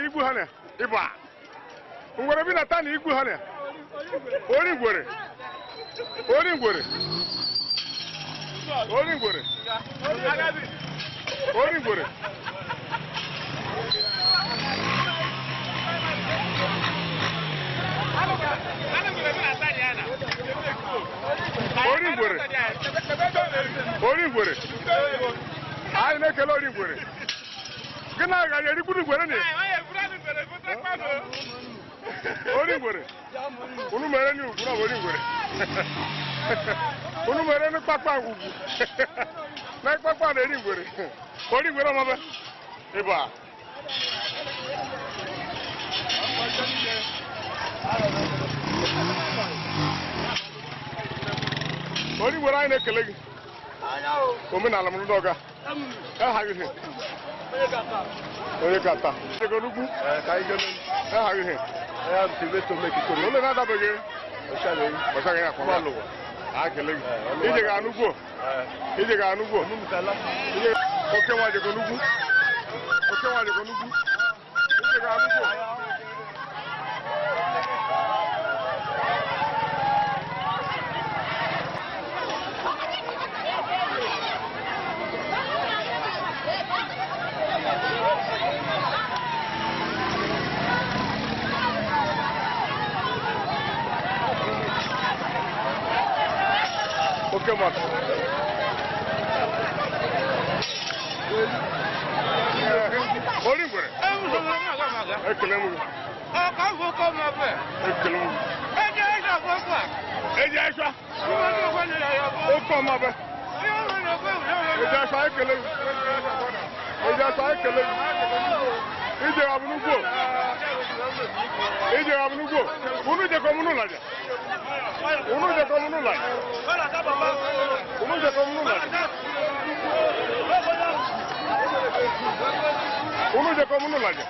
igwu ha na ịba ngwere bi na ta na igwu ha na ori ngwere ori ngwere ori ngwere ori ngwere ori ngwere ori ngwere anyị na-ekele ori ngwere gị na-agaghị erikwuru ngwere na ori ngwere unu mere ni ugwu na ori ngwere unu mere ni kpakpa ugwu na kpakpa na eri ngwere ori ngwere ọmọbe ịba ori ngwere anyị na-ekele gị omenala m ndị ọga ha gị onye kata ego n'ugwu ka anyị gele ha gị ya mtiveto mekiko ole na-adabeghị ọchaghị ya kwama alụwa ha kele gị ije ga anugwo ije ga anugwo oke nwa jego n'ugwu oke nwa jego n'ugwu ije ga anugwo Okay, Mark. Ori ngwere. Ekele mu. Ka go ko ma be. Ekele mu. Eje aisha ko ko. Eje aisha. O ko ma be. Eje aisha ekele. Eje aisha ekele. Ije abunugbo. Ije abunugbo. Unu je ko munu laja. Unu je ko munu laja. Unu je ko munu laja. Unu je ko munu laja.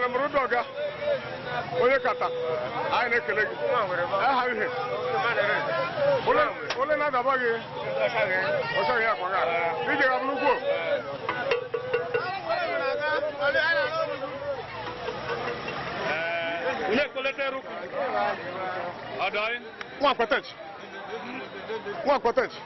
na mụrụ dọga onye kata anyị na-ekele gị aha ihe ole na-adaba gị ọchaghị ya kwaga ije ga nnukwu nwa kwetechi nwa kwetechi